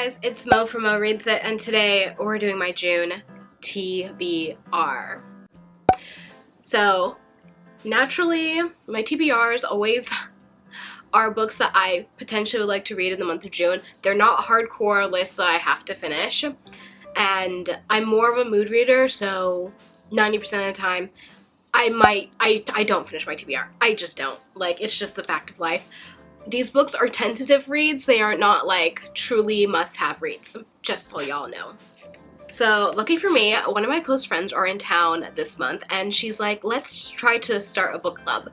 guys, it's Mo from Mo Reads It, and today we're doing my June TBR. So, naturally, my TBRs always are books that I potentially would like to read in the month of June. They're not hardcore lists that I have to finish, and I'm more of a mood reader, so 90% of the time, I don't finish my TBR. I just don't. Like, it's just the fact of life. These books are tentative reads. They are not like truly must-have reads, just so y'all know. So lucky for me, one of my close friends are in town this month, and she's like, let's try to start a book club.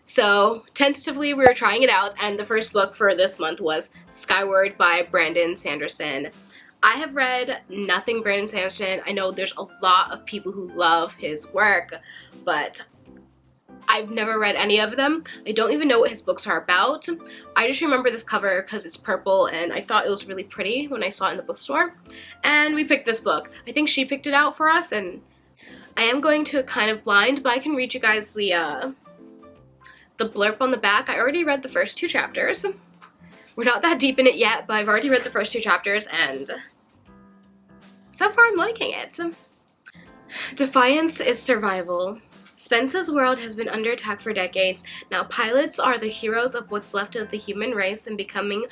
So tentatively we were trying it out, and the first book for this month was Skyward by Brandon Sanderson. I have read nothing Brandon Sanderson. I know there's a lot of people who love his work, but I've never read any of them. I don't even know what his books are about. I just remember this cover because it's purple and I thought it was really pretty when I saw it in the bookstore. And we picked this book. I think she picked it out for us, and I am going to kind of blind, but I can read you guys the blurb on the back. I already read the first 2 chapters. We're not that deep in it yet, but I've already read the first 2 chapters and so far I'm liking it. Defiance is survival. Spence's world has been under attack for decades. Now pilots are the heroes of what's left of the human race, and becoming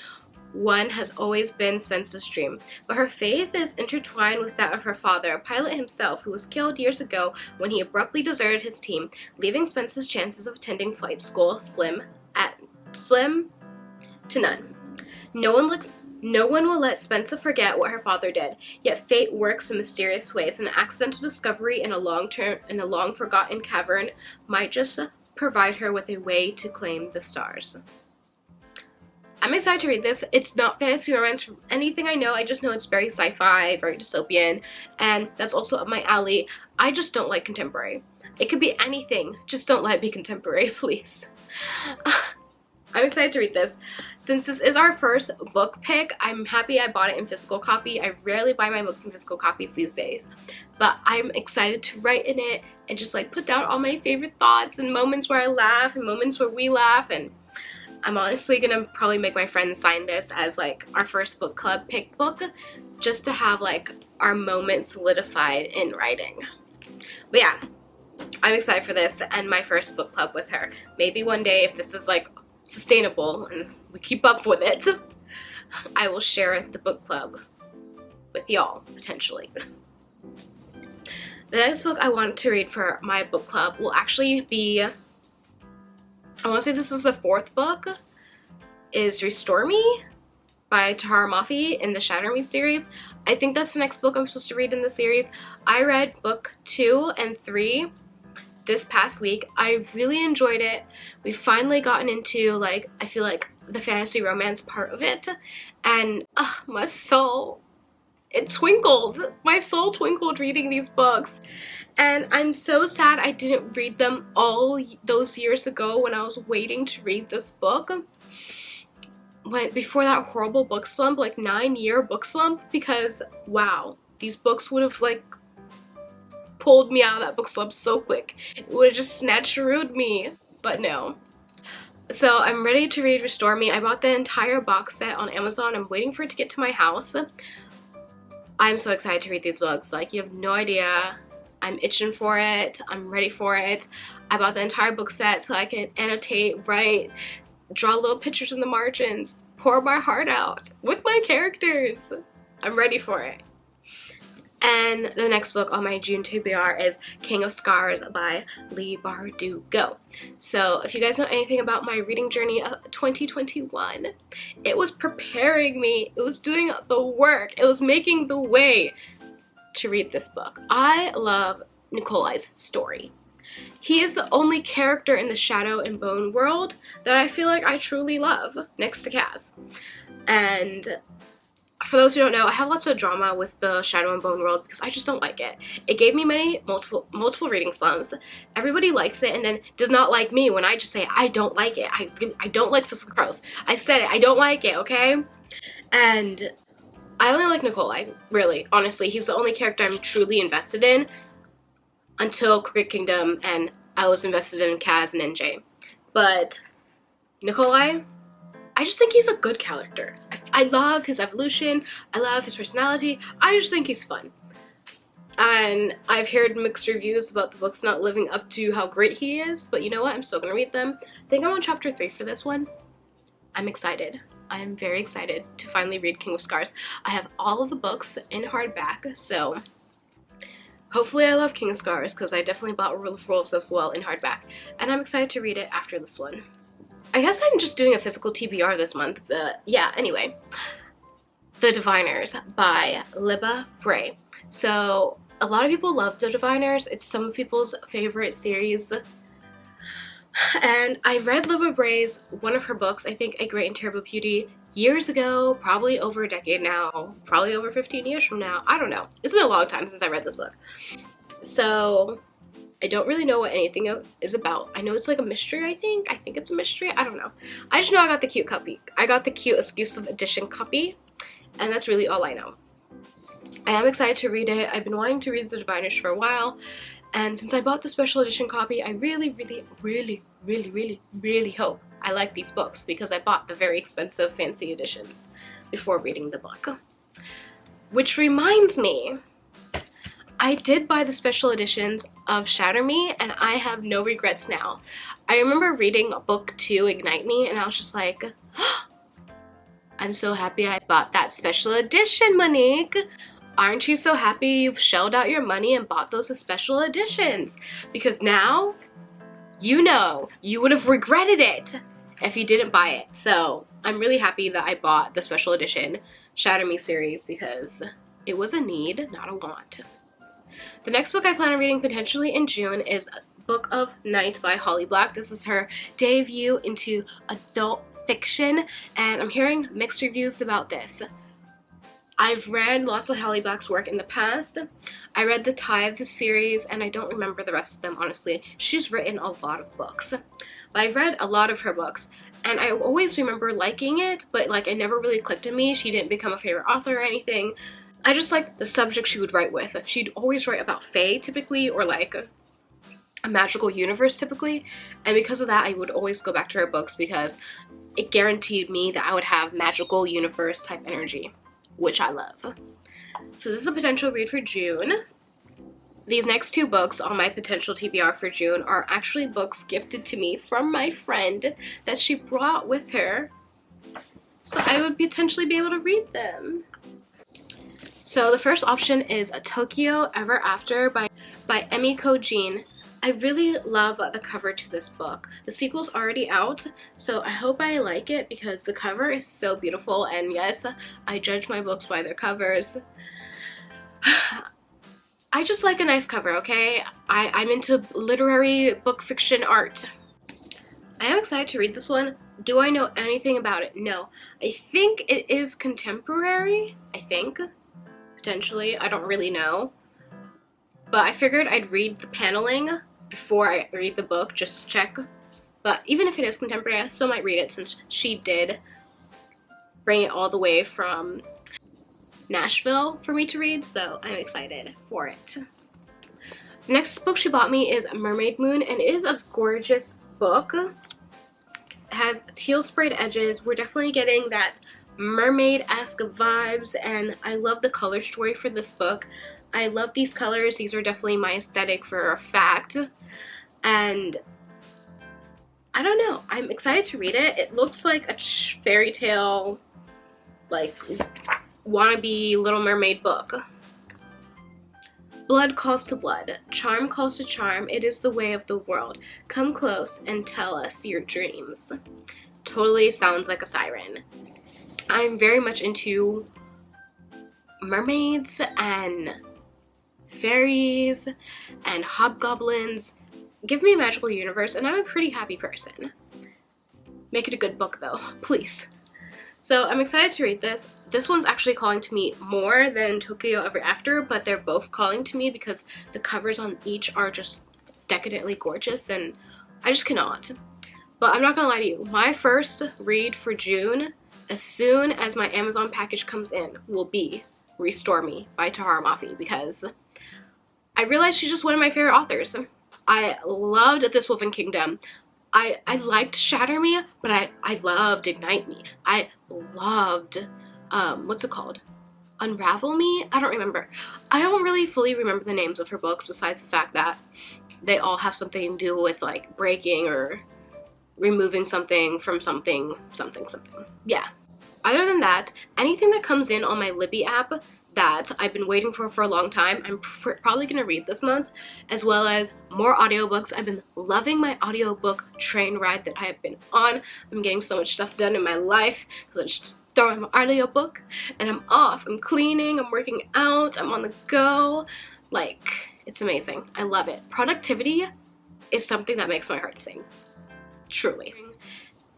one has always been Spence's dream. But her faith is intertwined with that of her father, a pilot himself, who was killed years ago when he abruptly deserted his team, leaving Spence's chances of attending flight school slim to none. No one will let Spencer forget what her father did, yet fate works in mysterious ways. An accidental discovery in a long forgotten cavern might just provide her with a way to claim the stars. I'm excited to read this. It's not fantasy romance from anything I know. I just know it's very sci-fi, very dystopian, and that's also up my alley. I just don't like contemporary. It could be anything, just don't let it be contemporary, please. I'm excited to read this. Since this is our first book pick, I'm happy I bought it in physical copy. I rarely buy my books in physical copies these days, but I'm excited to write in it and just like put down all my favorite thoughts and moments where I laugh and moments where we laugh. And I'm honestly gonna probably make my friends sign this as like our first book club pick book, just to have like our moments solidified in writing. But yeah, I'm excited for this and my first book club with her. Maybe one day, if this is like sustainable and we keep up with it, I will share the book club with y'all, potentially. The next book I want to read for my book club will actually be, I want to say this is the 4th book, is Restore Me by Tahara Mafi in the Shatter Me series. I think that's the next book I'm supposed to read in the series. I read book 2 and 3 this past week. I really enjoyed it. We've finally gotten into, like, I feel like the fantasy romance part of it, and my soul, it twinkled. My soul twinkled reading these books, and I'm so sad I didn't read them all those years ago when I was waiting to read this book. Before that horrible book slump, like 9-year book slump, because wow, these books would have like pulled me out of that book slump so quick. It would have just snatcherooed me, but no. So I'm ready to read Restore Me. I bought the entire box set on Amazon. I'm waiting for it to get to my house. I'm so excited to read these books. Like, you have no idea. I'm itching for it. I'm ready for it. I bought the entire book set so I can annotate, write, draw little pictures in the margins, pour my heart out with my characters. I'm ready for it. And the next book on my June TBR is King of Scars by Libba. So if you guys know anything about my reading journey of 2021, it was preparing me, it was doing the work, it was making the way to read this book. I love Nikolai's story. He is the only character in the Shadow and Bone world that I feel like I truly love, next to Kaz. And for those who don't know, I have lots of drama with the Shadow and Bone world because I just don't like it. It gave me multiple reading slumps. Everybody likes it and then does not like me when I just say I don't like it. I don't like Sister Crows. I said it. I don't like it, okay? And I only like Nikolai, really. Honestly, he's the only character I'm truly invested in until Crooked Kingdom, and I was invested in Kaz and NJ. But Nikolai, I just think he's a good character. I love his evolution. I love his personality. I just think he's fun. And I've heard mixed reviews about the books not living up to how great he is, but you know what? I'm still gonna read them. I think I'm on chapter 3 for this one. I'm excited. I am very excited to finally read King of Scars. I have all of the books in hardback, so hopefully I love King of Scars, because I definitely bought Rule of Wolves as well in hardback, and I'm excited to read it after this one. I guess I'm just doing a physical TBR this month, but yeah, anyway. The Diviners by Libba, Bray. So a lot of people love The Diviners. It's some people's favorite series. And I read Libba Bray's, one of her books, I think A Great and Terrible Beauty, years ago, probably over a decade now, probably over 15 years from now. I don't know. It's been a long time since I read this book. So I don't really know what anything is about. I know it's like a mystery, I think. I think it's a mystery. I don't know. I just know I got the cute copy. I got the cute exclusive edition copy, and that's really all I know. I am excited to read it. I've been wanting to read The Diviners for a while, and since I bought the special edition copy, I really hope I like these books, because I bought the very expensive fancy editions before reading the book. Which reminds me, I did buy the special editions of Shatter Me, and I have no regrets now. I remember reading book 2, Ignite Me, and I was just like, I'm so happy I bought that special edition, Monique. Aren't you so happy you've shelled out your money and bought those special editions? Because now, you know, you would have regretted it if you didn't buy it. So I'm really happy that I bought the special edition Shatter Me series, because it was a need, not a want. The next book I plan on reading potentially in June is Book of Night by Holly Black. This is her debut into adult fiction, and I'm hearing mixed reviews about this. I've read lots of Holly Black's work in the past. I read the Tithe series, and I don't remember the rest of them, honestly. She's written a lot of books. But I've read a lot of her books, and I always remember liking it, but like it never really clicked in me. She didn't become a favorite author or anything. I just like the subject she would write with. She'd always write about fae, typically, or like a magical universe, typically. And because of that, I would always go back to her books, because it guaranteed me that I would have magical universe type energy, which I love. So this is a potential read for June. These next 2 books on my potential TBR for June are actually books gifted to me from my friend that she brought with her, so I would potentially be able to read them. So the first option is Tokyo Ever After by Emiko Jean. I really love the cover to this book. The sequel's already out, so I hope I like it, because the cover is so beautiful, and yes, I judge my books by their covers. I just like a nice cover, okay? I'm into literary book fiction art. I am excited to read this one. Do I know anything about it? No. I think it is contemporary, I think. Potentially, I don't really know. But I figured I'd read the paneling before I read the book, just to check. But even if it is contemporary, I still might read it, since she did bring it all the way from Nashville for me to read, so I'm excited for it. The next book she bought me is Mermaid Moon, and it is a gorgeous book. It has teal sprayed edges. We're definitely getting that mermaid-esque vibes, and I love the color story for this book. I love these colors. These are definitely my aesthetic for a fact. And I don't know. I'm excited to read it. It looks like a fairy tale, like, wannabe Little Mermaid book. Blood calls to blood. Charm calls to charm. It is the way of the world. Come close and tell us your dreams. Totally sounds like a siren. I'm very much into mermaids and fairies and hobgoblins. Give me a magical universe, and I'm a pretty happy person. Make it a good book, though, please. So I'm excited to read this. This one's actually calling to me more than Tokyo Ever After, but they're both calling to me because the covers on each are just decadently gorgeous, and I just cannot. But I'm not gonna lie to you, my first read for June, as soon as my Amazon package comes in, will be Restore Me by Tahara Mafi, because I realized she's just one of my favorite authors. I loved This Woven Kingdom. I liked Shatter Me, but I loved Ignite Me. I loved, what's it called? Unravel Me? I don't remember. I don't really fully remember the names of her books besides the fact that they all have something to do with like breaking or removing something from something. Yeah. Other than that, anything that comes in on my Libby app that I've been waiting for a long time, I'm probably going to read this month, as well as more audiobooks. I've been loving my audiobook train ride that I have been on. I'm getting so much stuff done in my life because I just throw in my audiobook and I'm off. I'm cleaning, I'm working out, I'm on the go. Like, it's amazing. I love it. Productivity is something that makes my heart sing. Truly.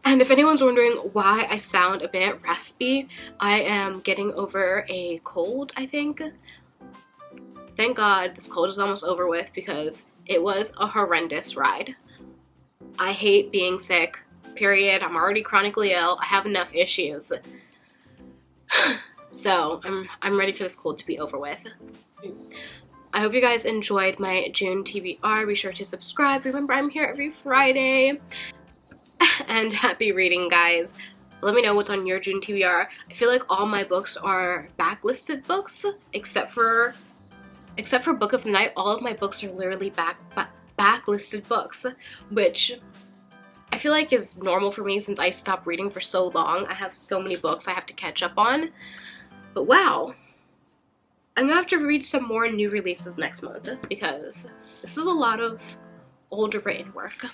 And if anyone's wondering why I sound a bit raspy, I am getting over a cold, I think. Thank God this cold is almost over with because it was a horrendous ride. I hate being sick, period. I'm already chronically ill. I have enough issues. So I'm ready for this cold to be over with. I hope you guys enjoyed my June TBR. Be sure to subscribe. Remember, I'm here every Friday. And happy reading, guys. Let me know what's on your June TBR. I feel like all my books are backlisted books, except for Book of the Night. All of my books are literally backlisted books, which I feel like is normal for me since I stopped reading for so long. I have so many books I have to catch up on. But wow, I'm gonna have to read some more new releases next month because this is a lot of older written work.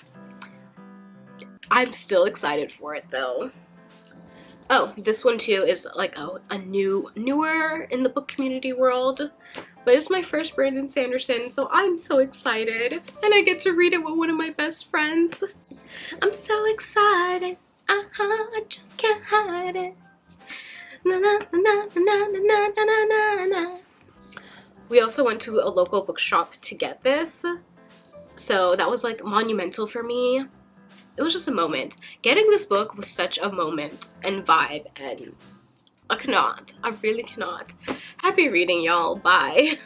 I'm still excited for it though. Oh, this one too is like a newer in the book community world. But it's my first Brandon Sanderson, so I'm so excited. And I get to read it with one of my best friends. I'm so excited. I just can't hide it. Na na na na na na na na na. We also went to a local bookshop to get this. So that was like monumental for me. It was just a moment. Getting this book was such a moment and vibe, and I really cannot. Happy reading, y'all. Bye.